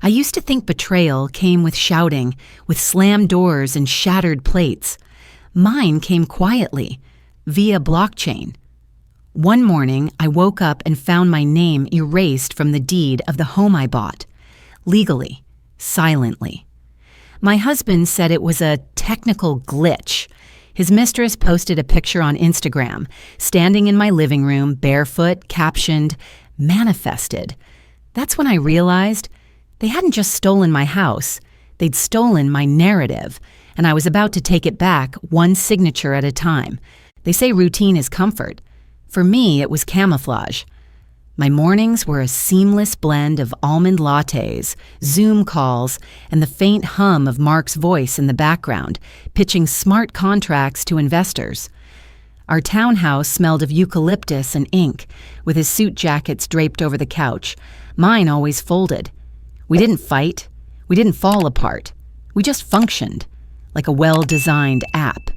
I used to think betrayal came with shouting, with slammed doors and shattered plates. Mine came quietly, via blockchain. One morning, I woke up and found my name erased from the deed of the home I bought. Legally, silently. My husband said it was a technical glitch. His mistress posted a picture on Instagram, standing in my living room, barefoot, captioned, "Manifested." That's when I realized they hadn't just stolen my house, they'd stolen my narrative, and I was about to take it back one signature at a time. They say routine is comfort. For me, it was camouflage. My mornings were a seamless blend of almond lattes, Zoom calls, and the faint hum of Mark's voice in the background, pitching smart contracts to investors. Our townhouse smelled of eucalyptus and ink, with his suit jackets draped over the couch. Mine always folded. We didn't fight. We didn't fall apart. We just functioned, like a well-designed app.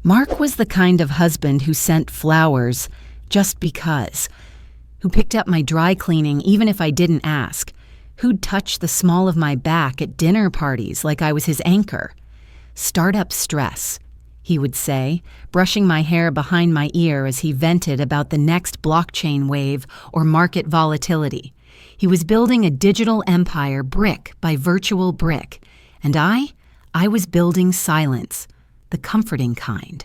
Mark was the kind of husband who sent flowers just because, who picked up my dry cleaning even if I didn't ask, who'd touch the small of my back at dinner parties like I was his anchor. "Startup stress," he would say, brushing my hair behind my ear as he vented about the next blockchain wave or market volatility. He was building a digital empire brick by virtual brick, and I was building silence, the comforting kind.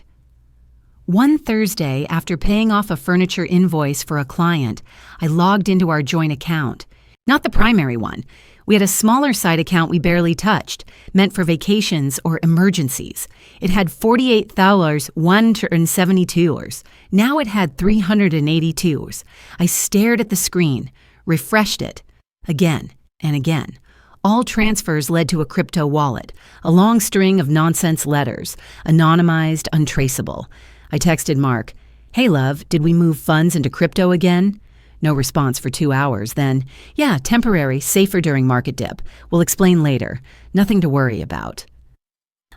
One Thursday, after paying off a furniture invoice for a client, I logged into our joint account. Not the primary one. We had a smaller side account we barely touched, meant for vacations or emergencies. It had $48,172. Now it had $382. I stared at the screen, refreshed it, again and again. All transfers led to a crypto wallet, a long string of nonsense letters, anonymized, untraceable. I texted Mark, "Hey love, did we move funds into crypto again?" No response for 2 hours. Then, "Yeah, temporary, safer during market dip. We'll explain later. Nothing to worry about."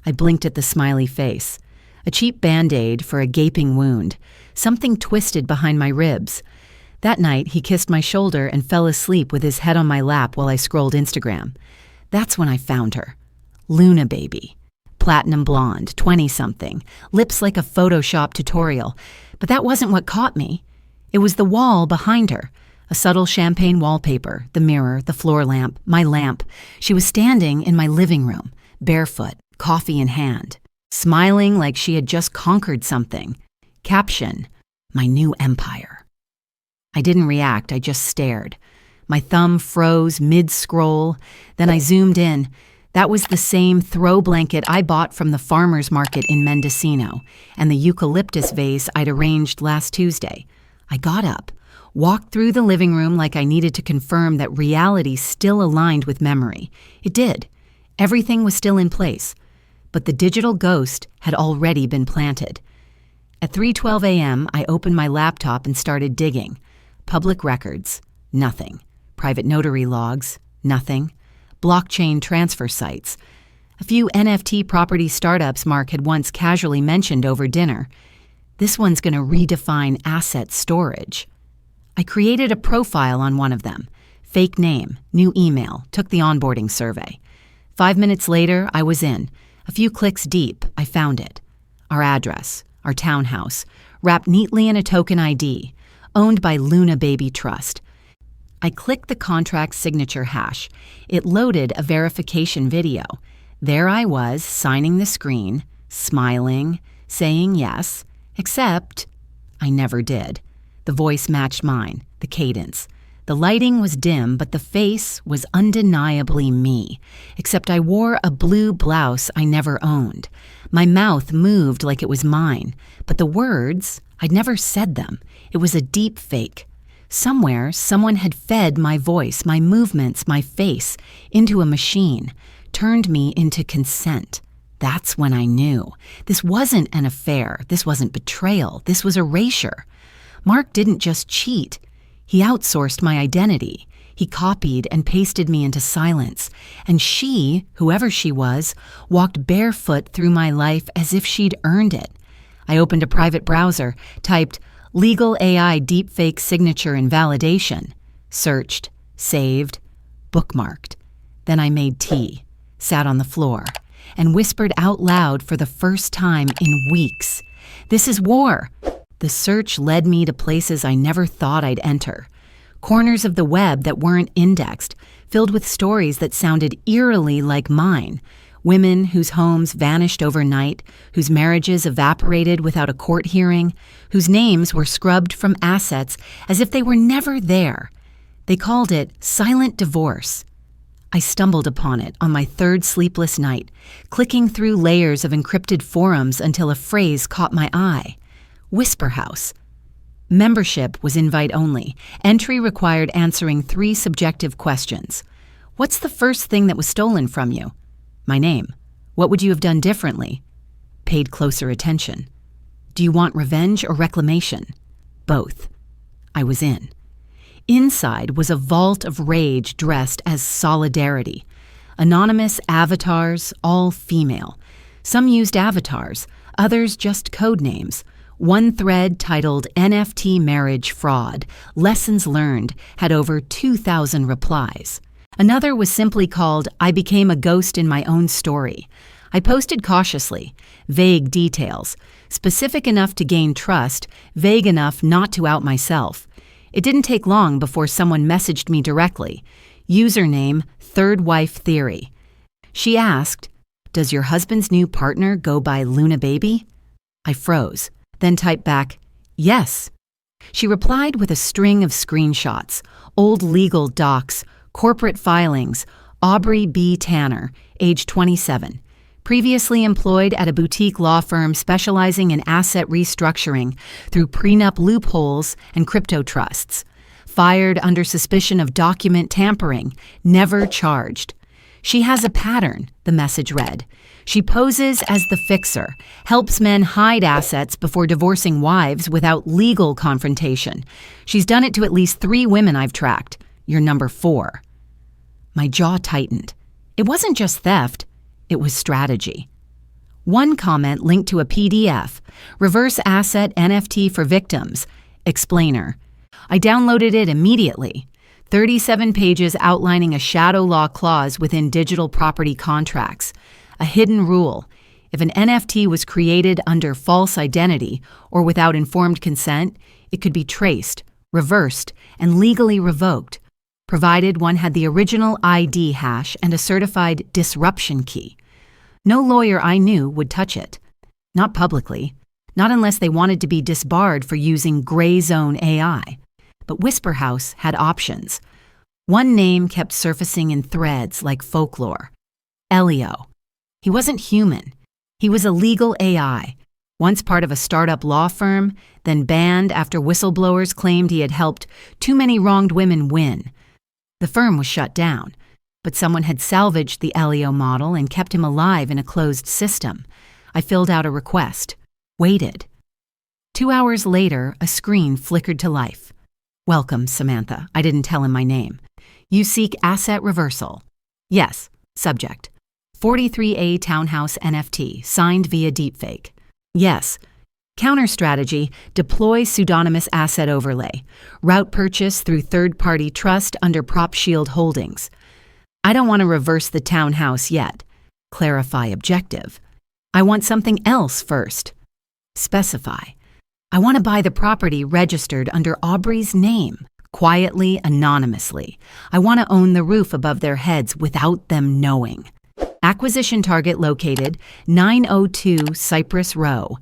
I blinked at the smiley face. A cheap Band-Aid for a gaping wound. Something twisted behind my ribs. That night, he kissed my shoulder and fell asleep with his head on my lap while I scrolled Instagram. That's when I found her. Luna baby. Platinum blonde, 20-something, lips like a Photoshop tutorial. But that wasn't what caught me. It was the wall behind her. A subtle champagne wallpaper, the mirror, the floor lamp, my lamp. She was standing in my living room, barefoot, coffee in hand, smiling like she had just conquered something. Caption, "My new empire." I didn't react, I just stared. My thumb froze mid-scroll, then I zoomed in. That was the same throw blanket I bought from the farmer's market in Mendocino, and the eucalyptus vase I'd arranged last Tuesday. I got up, walked through the living room like I needed to confirm that reality still aligned with memory. It did. Everything was still in place. But the digital ghost had already been planted. At 3:12 a.m., I opened my laptop and started digging. Public records, nothing. Private notary logs, nothing. Blockchain transfer sites. A few NFT property startups Mark had once casually mentioned over dinner. This one's going to redefine asset storage. I created a profile on one of them. Fake name, new email, took the onboarding survey. 5 minutes later, I was in. A few clicks deep, I found it. Our address, our townhouse, wrapped neatly in a token ID, owned by Luna Baby Trust. I clicked the contract signature hash. It loaded a verification video. There I was, signing the screen, smiling, saying yes, except I never did. The voice matched mine, the cadence. The lighting was dim, but the face was undeniably me, except I wore a blue blouse I never owned. My mouth moved like it was mine, but the words, I'd never said them. It was a deep fake. Somewhere, someone had fed my voice, my movements, my face, into a machine, turned me into consent. That's when I knew. This wasn't an affair. This wasn't betrayal. This was erasure. Mark didn't just cheat. He outsourced my identity. He copied and pasted me into silence. And she, whoever she was, walked barefoot through my life as if she'd earned it. I opened a private browser, typed, "Legal AI deepfake signature invalidation," searched, saved, bookmarked. Then I made tea, sat on the floor, and whispered out loud for the first time in weeks, "This is war." The search led me to places I never thought I'd enter. Corners of the web that weren't indexed, filled with stories that sounded eerily like mine. Women whose homes vanished overnight, whose marriages evaporated without a court hearing, whose names were scrubbed from assets as if they were never there. They called it silent divorce. I stumbled upon it on my third sleepless night, clicking through layers of encrypted forums until a phrase caught my eye. Whisper House. Membership was invite only. Entry required answering 3 subjective questions. What's the first thing that was stolen from you? My name. What would you have done differently? Paid closer attention. Do you want revenge or reclamation? Both. I was in. Inside was a vault of rage dressed as solidarity. Anonymous avatars, all female. Some used avatars, others just code names. One thread titled NFT Marriage Fraud, Lessons Learned, had over 2,000 replies. Another was simply called I Became a Ghost in My Own Story. I posted cautiously, vague details, specific enough to gain trust, vague enough not to out myself. It didn't take long before someone messaged me directly. Username, Third Wife Theory. She asked, "Does your husband's new partner go by Luna Baby?" I froze, then typed back, "Yes." She replied with a string of screenshots, old legal docs, corporate filings. Aubrey B. Tanner, age 27. Previously employed at a boutique law firm specializing in asset restructuring through prenup loopholes and crypto trusts. Fired under suspicion of document tampering, never charged. She has a pattern, the message read. She poses as the fixer, helps men hide assets before divorcing wives without legal confrontation. She's done it to at least 3 women I've tracked. You're number 4. My jaw tightened. It wasn't just theft. It was strategy. One comment linked to a PDF, Reverse Asset NFT for Victims, explainer. I downloaded it immediately. 37 pages outlining a shadow law clause within digital property contracts. A hidden rule. If an NFT was created under false identity or without informed consent, it could be traced, reversed, and legally revoked, provided one had the original ID hash and a certified disruption key. No lawyer I knew would touch it. Not publicly. Not unless they wanted to be disbarred for using gray zone AI. But Whisper House had options. One name kept surfacing in threads like folklore. Elio. He wasn't human. He was a legal AI. Once part of a startup law firm, then banned after whistleblowers claimed he had helped too many wronged women win. The firm was shut down, but someone had salvaged the Elio model and kept him alive in a closed system. I filled out a request. Waited. 2 hours later, a screen flickered to life. "Welcome, Samantha." I didn't tell him my name. "You seek asset reversal." "Yes." Subject. 43A Townhouse NFT, signed via deepfake. "Yes." Counter strategy, deploy pseudonymous asset overlay. Route purchase through third-party trust under Prop Shield Holdings. "I don't want to reverse the townhouse yet." Clarify objective. "I want something else first." Specify. "I want to buy the property registered under Aubrey's name, quietly, anonymously. I want to own the roof above their heads without them knowing." Acquisition target located 902 Cypress Row.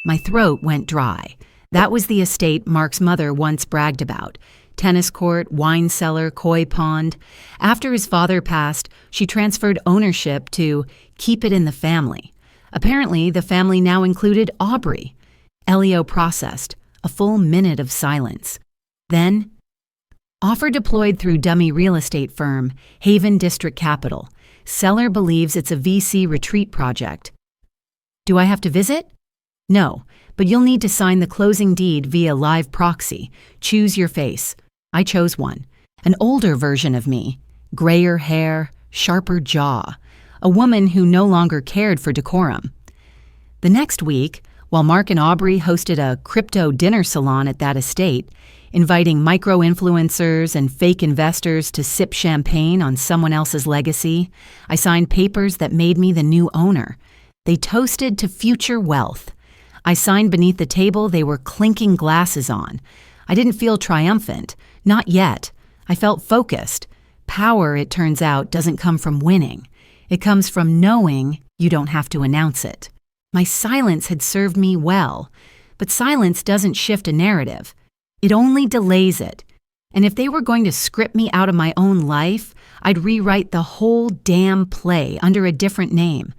My throat went dry. That was the estate Mark's mother once bragged about. Tennis court, wine cellar, koi pond. After his father passed, she transferred ownership to keep it in the family. Apparently, the family now included Aubrey. Elio processed. A full minute of silence. Then, offer deployed through dummy real estate firm, Haven District Capital. Seller believes it's a VC retreat project. "Do I have to visit?" "No, but you'll need to sign the closing deed via live proxy. Choose your face." I chose one. An older version of me. Grayer hair, sharper jaw. A woman who no longer cared for decorum. The next week, while Mark and Aubrey hosted a crypto dinner salon at that estate, inviting micro-influencers and fake investors to sip champagne on someone else's legacy. I signed papers that made me the new owner. They toasted to future wealth. I signed beneath the table they were clinking glasses on. I didn't feel triumphant. Not yet. I felt focused. Power, it turns out, doesn't come from winning. It comes from knowing you don't have to announce it. My silence had served me well, but silence doesn't shift a narrative. It only delays it. And if they were going to script me out of my own life, I'd rewrite the whole damn play under a different name.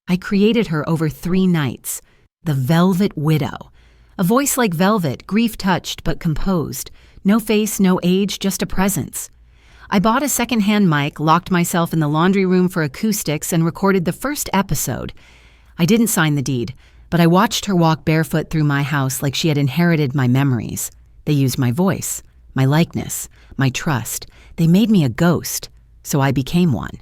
I created her over 3 nights. The Velvet Widow. A voice like velvet, grief-touched but composed. No face, no age, just a presence. I bought a second-hand mic, locked myself in the laundry room for acoustics, and recorded the first episode. I didn't sign the deed, but I watched her walk barefoot through my house like she had inherited my memories. They used my voice, my likeness, my trust. They made me a ghost, so I became one.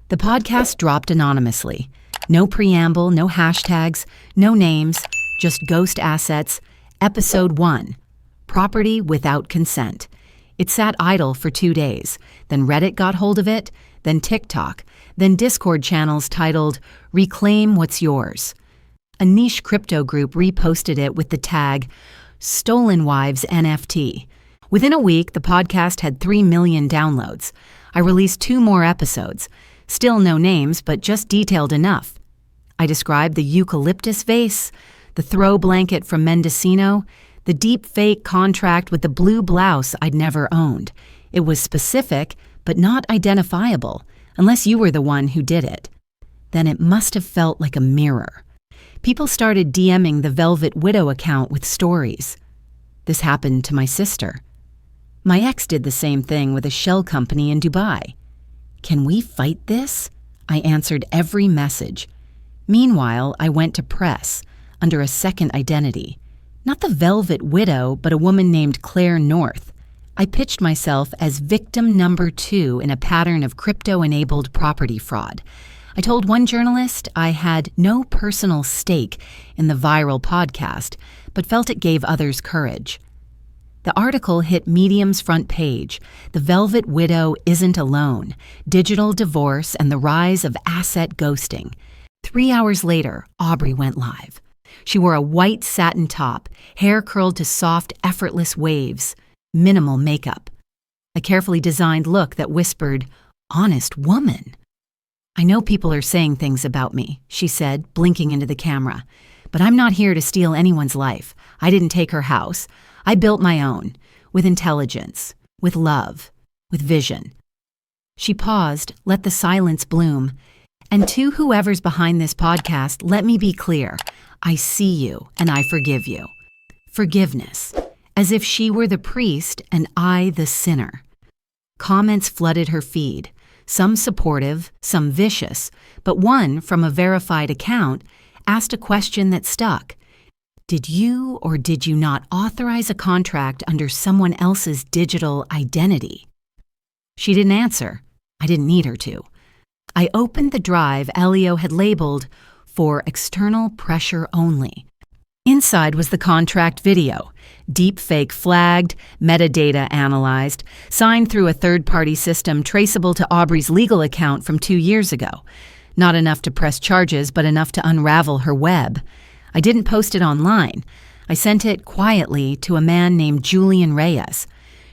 The podcast dropped anonymously. No preamble, no hashtags, no names, just ghost assets. Episode 1, Property Without Consent. It sat idle for 2 days. Then Reddit got hold of it, then TikTok, then Discord channels titled Reclaim What's Yours. A niche crypto group reposted it with the tag Stolen Wives NFT. Within a week, the podcast had 3 million downloads. I released 2 more episodes. Still no names, but just detailed enough. I described the eucalyptus vase, the throw blanket from Mendocino, the deepfake contract with the blue blouse I'd never owned. It was specific, but not identifiable, unless you were the one who did it. Then it must have felt like a mirror. People started DMing the Velvet Widow account with stories. This happened to my sister. My ex did the same thing with a shell company in Dubai. Can we fight this? I answered every message. Meanwhile, I went to press, under a second identity. Not the Velvet Widow, but a woman named Claire North. I pitched myself as victim number 2 in a pattern of crypto-enabled property fraud. I told one journalist I had no personal stake in the viral podcast, but felt it gave others courage. The article hit Medium's front page. The Velvet Widow isn't alone. Digital divorce and the rise of asset ghosting. 3 hours later, Aubrey went live. She wore a white satin top, hair curled to soft, effortless waves, minimal makeup. A carefully designed look that whispered, "Honest woman." "I know people are saying things about me," she said, blinking into the camera. "But I'm not here to steal anyone's life. I didn't take her house. I built my own, with intelligence, with love, with vision." She paused, let the silence bloom. "And to whoever's behind this podcast, let me be clear. I see you, and I forgive you." Forgiveness, as if she were the priest and I the sinner. Comments flooded her feed. Some supportive, some vicious, but one from a verified account asked a question that stuck. Did you or did you not authorize a contract under someone else's digital identity? She didn't answer. I didn't need her to. I opened the drive Elio had labeled for external pressure only. Inside was the contract video, deepfake flagged, metadata analyzed, signed through a third-party system traceable to Aubrey's legal account from 2 years ago. Not enough to press charges, but enough to unravel her web. I didn't post it online. I sent it quietly to a man named Julian Reyes.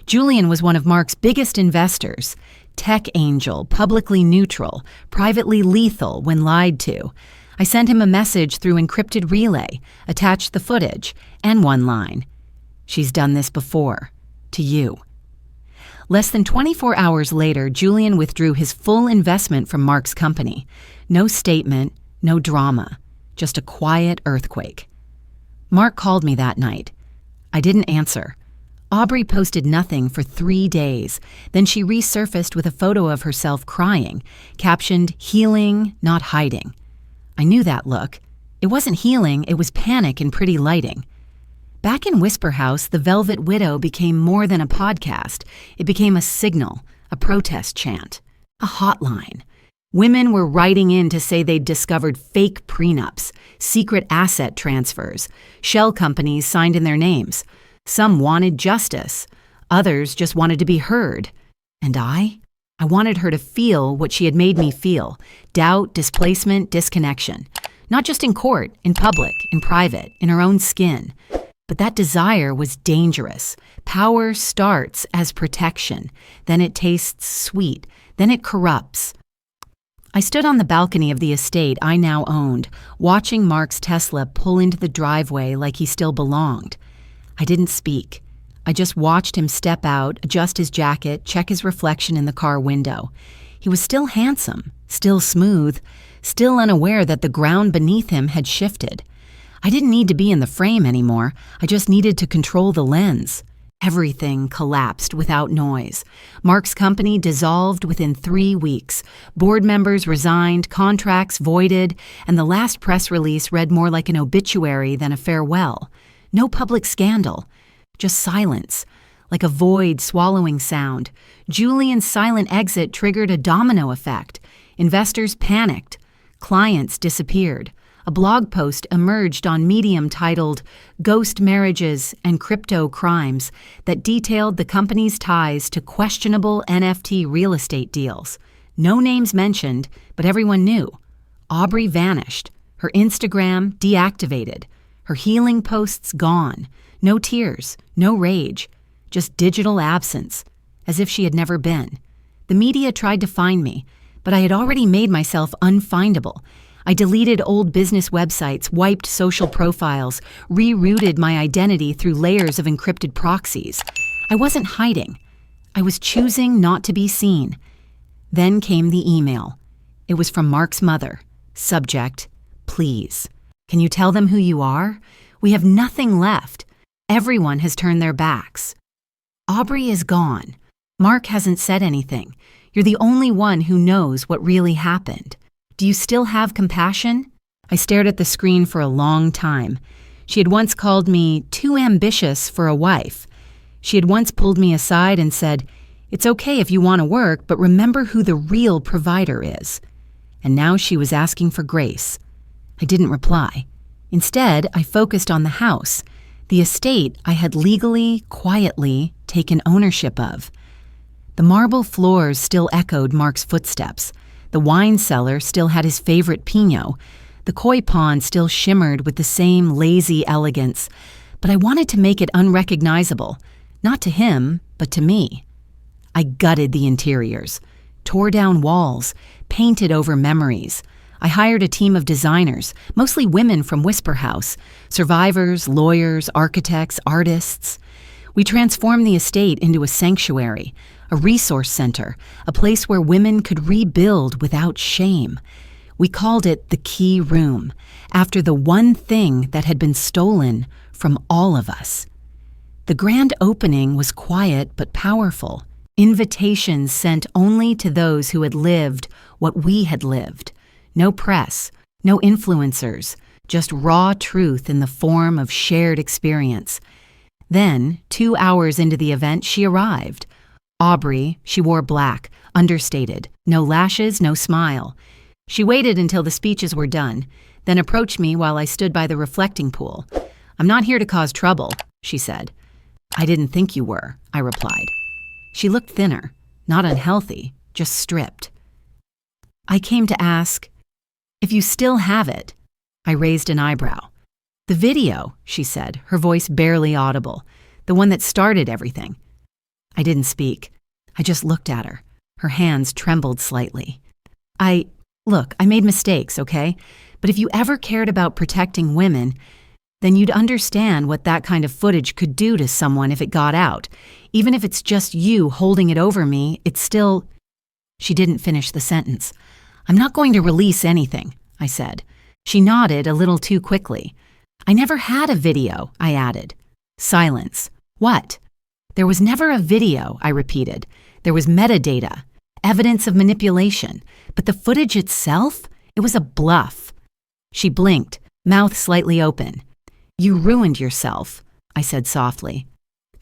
Julian was one of Mark's biggest investors. Tech angel, publicly neutral, privately lethal when lied to. I sent him a message through encrypted relay, attached the footage, and one line. "She's done this before. To you." Less than 24 hours later, Julian withdrew his full investment from Mark's company. No statement, no drama, just a quiet earthquake. Mark called me that night. I didn't answer. Aubrey posted nothing for 3 days. Then she resurfaced with a photo of herself crying, captioned, "Healing, not hiding." I knew that look. It wasn't healing, it was panic in pretty lighting. Back in Whisper House, The Velvet Widow became more than a podcast. It became a signal, a protest chant, a hotline. Women were writing in to say they'd discovered fake prenups, secret asset transfers, shell companies signed in their names. Some wanted justice. Others just wanted to be heard. And I wanted her to feel what she had made me feel: doubt, displacement, disconnection. Not just in court, in public, in private, in her own skin. But that desire was dangerous. Power starts as protection. Then it tastes sweet. Then it corrupts. I stood on the balcony of the estate I now owned, watching Mark's Tesla pull into the driveway like he still belonged. I didn't speak. I just watched him step out, adjust his jacket, check his reflection in the car window. He was still handsome, still smooth, still unaware that the ground beneath him had shifted. I didn't need to be in the frame anymore. I just needed to control the lens. Everything collapsed without noise. Mark's company dissolved within 3 weeks. Board members resigned, contracts voided, and the last press release read more like an obituary than a farewell. No public scandal, just silence, like a void swallowing sound. Julian's silent exit triggered a domino effect. Investors panicked. Clients disappeared. A blog post emerged on Medium titled "Ghost Marriages and Crypto Crimes" that detailed the company's ties to questionable NFT real estate deals. No names mentioned, but everyone knew. Aubrey vanished. Her Instagram deactivated. Her healing posts gone. No tears, no rage, just digital absence, as if she had never been. The media tried to find me, but I had already made myself unfindable. I deleted old business websites, wiped social profiles, rerouted my identity through layers of encrypted proxies. I wasn't hiding. I was choosing not to be seen. Then came the email. It was from Mark's mother. Subject, "Please. Can you tell them who you are? We have nothing left. Everyone has turned their backs. Aubrey is gone. Mark hasn't said anything. You're the only one who knows what really happened. Do you still have compassion?" I stared at the screen for a long time. She had once called me too ambitious for a wife. She had once pulled me aside and said, "It's okay if you want to work, but remember who the real provider is." And now she was asking for grace. I didn't reply. Instead, I focused on the house, the estate I had legally, quietly taken ownership of. The marble floors still echoed Mark's footsteps. The wine cellar still had his favorite Pinot. The koi pond still shimmered with the same lazy elegance. But I wanted to make it unrecognizable, not to him, but to me. I gutted the interiors, tore down walls, painted over memories. I hired a team of designers, mostly women from Whisper House, survivors, lawyers, architects, artists. We transformed the estate into a sanctuary, a resource center, a place where women could rebuild without shame. We called it the Key Room, after the one thing that had been stolen from all of us. The grand opening was quiet but powerful. Invitations sent only to those who had lived what we had lived. No press, no influencers, just raw truth in the form of shared experience. Then, 2 hours into the event, she arrived. Aubrey, she wore black, understated, no lashes, no smile. She waited until the speeches were done, then approached me while I stood by the reflecting pool. "I'm not here to cause trouble," she said. "I didn't think you were," I replied. She looked thinner, not unhealthy, just stripped. "I came to ask if you still have it." I raised an eyebrow. "The video," she said, her voice barely audible, "the one that started everything." I didn't speak. I just looked at her. Her hands trembled slightly. Look, I made mistakes, okay? But if you ever cared about protecting women, then you'd understand what that kind of footage could do to someone if it got out. Even if it's just you holding it over me, it's still—" She didn't finish the sentence. "I'm not going to release anything," I said. She nodded a little too quickly. "I never had a video," I added. Silence. "What?" "There was never a video," I repeated. "There was metadata, evidence of manipulation. But the footage itself, it was a bluff." She blinked, mouth slightly open. "You ruined yourself," I said softly.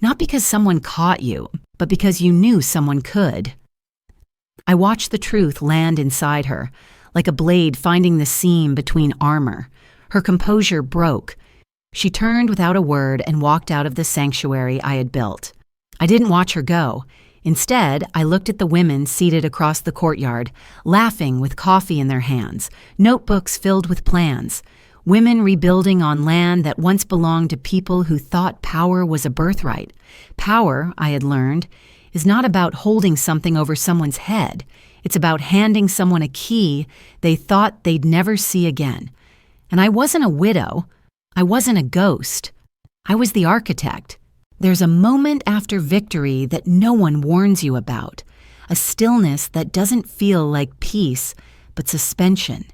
"Not because someone caught you, but because you knew someone could." I watched the truth land inside her, like a blade finding the seam between armor. Her composure broke. She turned without a word and walked out of the sanctuary I had built. I didn't watch her go. Instead, I looked at the women seated across the courtyard, laughing with coffee in their hands, notebooks filled with plans, women rebuilding on land that once belonged to people who thought power was a birthright. Power, I had learned, is not about holding something over someone's head. It's about handing someone a key they thought they'd never see again. And I wasn't a widow. I wasn't a ghost. I was the architect. There's a moment after victory that no one warns you about, a stillness that doesn't feel like peace, but suspension.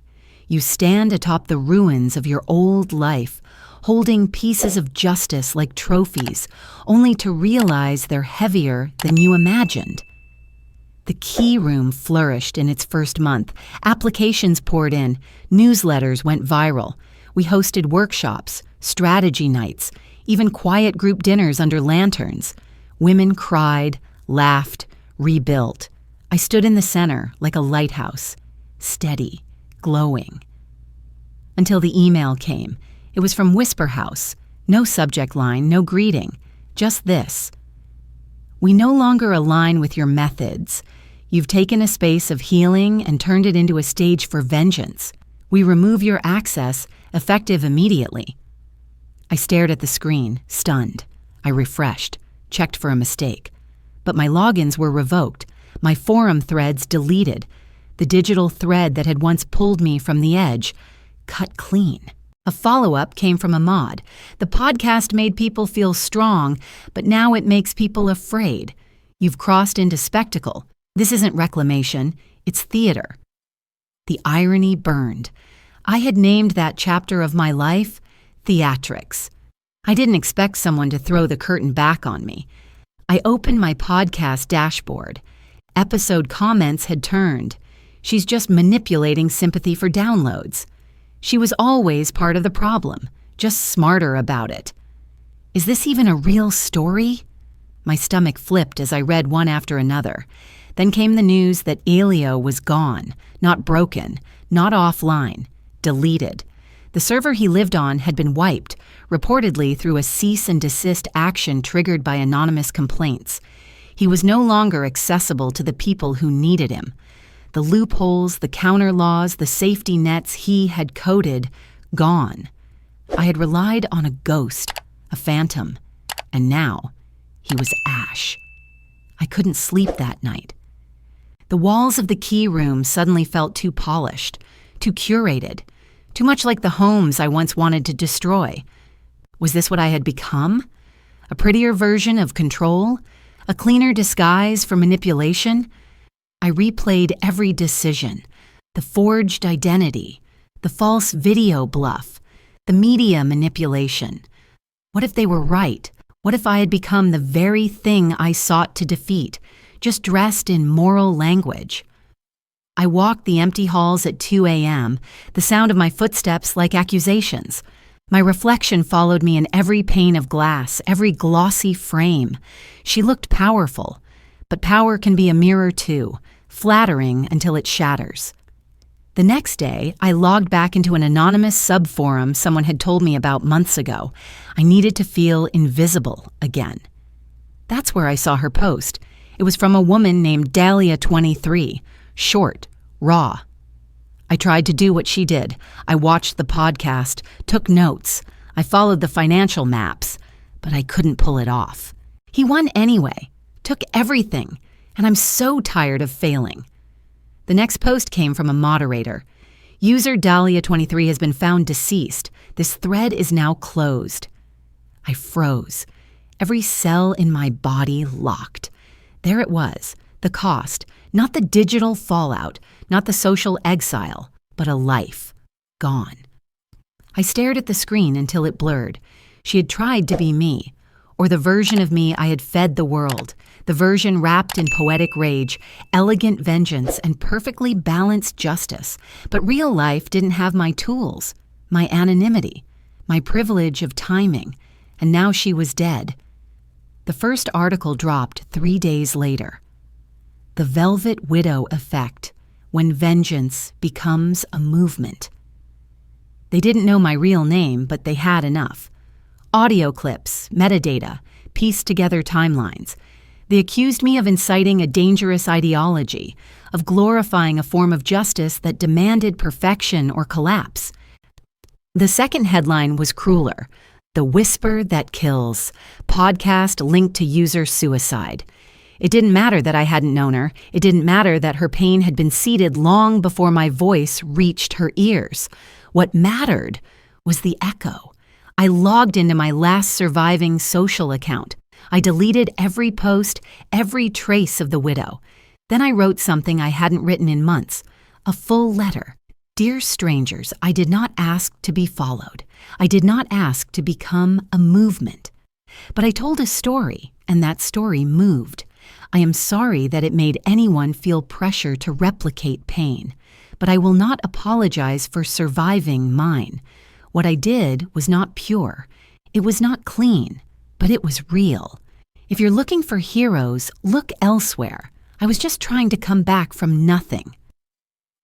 You stand atop the ruins of your old life, holding pieces of justice like trophies, only to realize they're heavier than you imagined. The key room flourished in its first month. Applications poured in, newsletters went viral. We hosted workshops, strategy nights, even quiet group dinners under lanterns. Women cried, laughed, rebuilt. I stood in the center like a lighthouse, steady, glowing. Until the email came. It was from Whisper House. No subject line, no greeting. Just this. We no longer align with your methods. You've taken a space of healing and turned it into a stage for vengeance. We remove your access, effective immediately. I stared at the screen, stunned. I refreshed, checked for a mistake. But my logins were revoked, my forum threads deleted. The digital thread that had once pulled me from the edge, cut clean. A follow-up came from Ahmad. The podcast made people feel strong, but now it makes people afraid. You've crossed into spectacle. This isn't reclamation, it's theater. The irony burned. I had named that chapter of my life theatrics. I didn't expect someone to throw the curtain back on me. I opened my podcast dashboard. Episode comments had turned. She's just manipulating sympathy for downloads. She was always part of the problem, just smarter about it. Is this even a real story? My stomach flipped as I read one after another. Then came the news that Elio was gone, not broken, not offline, deleted. The server he lived on had been wiped, reportedly through a cease and desist action triggered by anonymous complaints. He was no longer accessible to the people who needed him. The loopholes, the counter laws, the safety nets he had coded, gone. I had relied on a ghost, a phantom, and now he was ash. I couldn't sleep that night. The walls of the key room suddenly felt too polished, too curated, too much like the homes I once wanted to destroy. Was this what I had become? A prettier version of control? A cleaner disguise for manipulation? I replayed every decision, the forged identity, the false video bluff, the media manipulation. What if they were right? What if I had become the very thing I sought to defeat, just dressed in moral language? I walked the empty halls at 2 a.m., the sound of my footsteps like accusations. My reflection followed me in every pane of glass, every glossy frame. She looked powerful, but power can be a mirror too, flattering until it shatters. The next day, I logged back into an anonymous sub-forum someone had told me about months ago. I needed to feel invisible again. That's where I saw her post. It was from a woman named Dahlia23, short, raw. I tried to do what she did. I watched the podcast, took notes. I followed the financial maps, but I couldn't pull it off. He won anyway, took everything, and I'm so tired of failing. The next post came from a moderator. User Dahlia23 has been found deceased. This thread is now closed. I froze. Every cell in my body locked. There it was, the cost, not the digital fallout, not the social exile, but a life, gone. I stared at the screen until it blurred. She had tried to be me, or the version of me I had fed the world, the version wrapped in poetic rage, elegant vengeance, and perfectly balanced justice. But real life didn't have my tools, my anonymity, my privilege of timing, and now she was dead. The first article dropped 3 days later. The Velvet Widow Effect, when vengeance becomes a movement. They didn't know my real name, but they had enough. Audio clips, metadata, pieced together timelines. They accused me of inciting a dangerous ideology, of glorifying a form of justice that demanded perfection or collapse. The second headline was crueler: "The Whisper That Kills, podcast linked to user suicide." It didn't matter that I hadn't known her. It didn't matter that her pain had been seeded long before my voice reached her ears. What mattered was the echo. I logged into my last surviving social account. I deleted every post, every trace of the widow. Then I wrote something I hadn't written in months, a full letter. "Dear strangers, I did not ask to be followed. I did not ask to become a movement. But I told a story, and that story moved. I am sorry that it made anyone feel pressure to replicate pain, but I will not apologize for surviving mine. What I did was not pure. It was not clean, but it was real. If you're looking for heroes, look elsewhere. I was just trying to come back from nothing."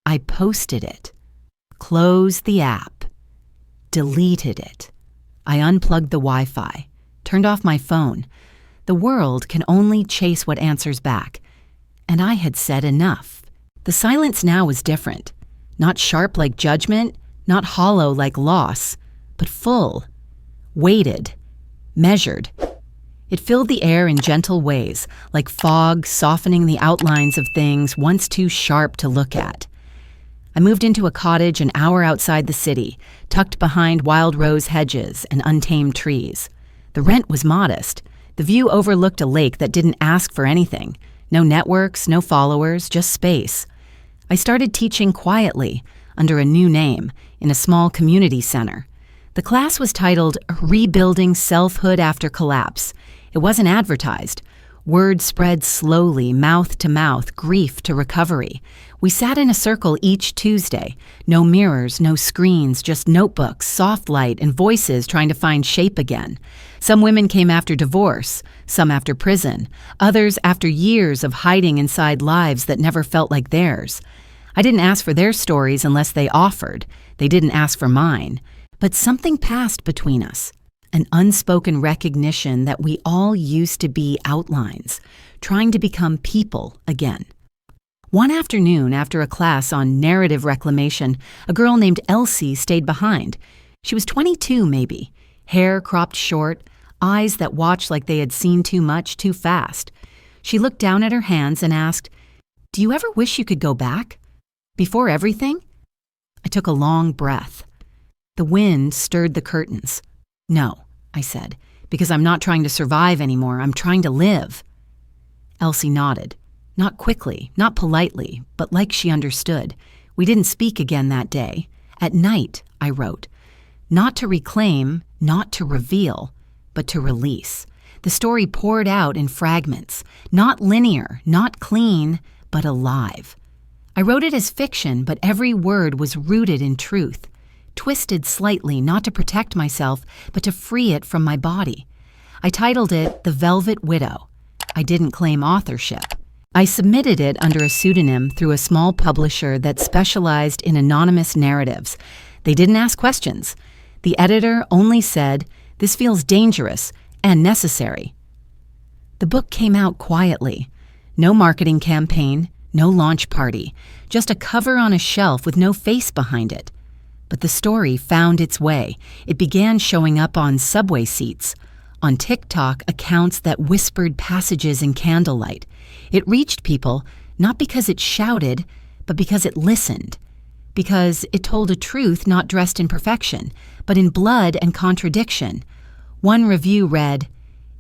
I posted it, closed the app, deleted it. I unplugged the Wi-Fi, turned off my phone. The world can only chase what answers back. And I had said enough. The silence now was different. Not sharp like judgment, not hollow like loss, but full, weighted, measured. It filled the air in gentle ways, like fog softening the outlines of things once too sharp to look at. I moved into a cottage an hour outside the city, tucked behind wild rose hedges and untamed trees. The rent was modest. The view overlooked a lake that didn't ask for anything. No networks, no followers, just space. I started teaching quietly, under a new name, in a small community center. The class was titled Rebuilding Selfhood After Collapse. It wasn't advertised. Word spread slowly, mouth to mouth, grief to recovery. We sat in a circle each Tuesday. No mirrors, no screens, just notebooks, soft light, and voices trying to find shape again. Some women came after divorce, some after prison, others after years of hiding inside lives that never felt like theirs. I didn't ask for their stories unless they offered. They didn't ask for mine. But something passed between us. An unspoken recognition that we all used to be outlines, trying to become people again. One afternoon, after a class on narrative reclamation, a girl named Elsie stayed behind. She was 22, maybe. Hair cropped short, eyes that watched like they had seen too much, too fast. She looked down at her hands and asked, "Do you ever wish you could go back? Before everything?" I took a long breath. The wind stirred the curtains. "No," I said, "because I'm not trying to survive anymore. I'm trying to live." Elsie nodded. Not quickly, not politely, but like she understood. We didn't speak again that day. At night, I wrote, not to reclaim, not to reveal, but to release. The story poured out in fragments, not linear, not clean, but alive. I wrote it as fiction, but every word was rooted in truth, twisted slightly, not to protect myself, but to free it from my body. I titled it The Velvet Widow. I didn't claim authorship. I submitted it under a pseudonym through a small publisher that specialized in anonymous narratives. They didn't ask questions. The editor only said, "This feels dangerous and necessary." The book came out quietly. No marketing campaign, no launch party, just a cover on a shelf with no face behind it. But the story found its way. It began showing up on subway seats, on TikTok accounts that whispered passages in candlelight. It reached people not because it shouted, but because it listened. Because it told a truth not dressed in perfection, but in blood and contradiction. One review read,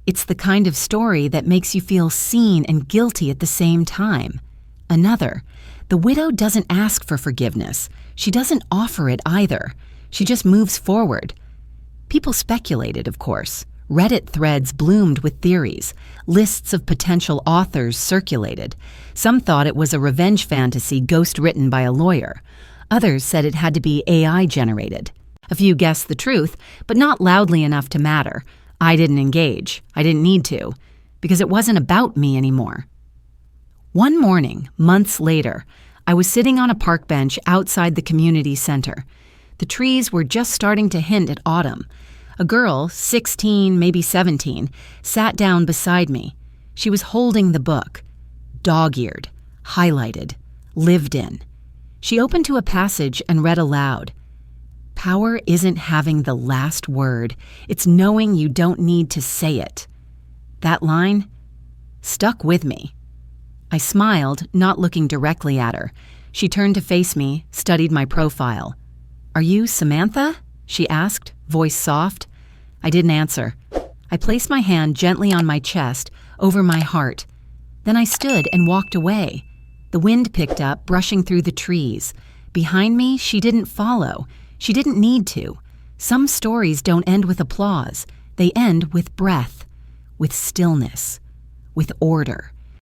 "It's the kind of story that makes you feel seen and guilty at the same time." Another, "The widow doesn't ask for forgiveness. She doesn't offer it either. She just moves forward." People speculated, of course. Reddit threads bloomed with theories. Lists of potential authors circulated. Some thought it was a revenge fantasy ghost-written by a lawyer. Others said it had to be AI-generated. A few guessed the truth, but not loudly enough to matter. I didn't engage. I didn't need to, because it wasn't about me anymore. One morning, months later, I was sitting on a park bench outside the community center. The trees were just starting to hint at autumn. A girl, 16, maybe 17, sat down beside me. She was holding the book, dog-eared, highlighted, lived in. She opened to a passage and read aloud. Power isn't having the last word. It's knowing you don't need to say it. That line stuck with me. I smiled, not looking directly at her. She turned to face me, studied my profile. "Are you Samantha?" she asked, voice soft. I didn't answer. I placed my hand gently on my chest, over my heart. Then I stood and walked away. The wind picked up, brushing through the trees. Behind me, she didn't follow. She didn't need to. Some stories don't end with applause. They end with breath, with stillness, with order.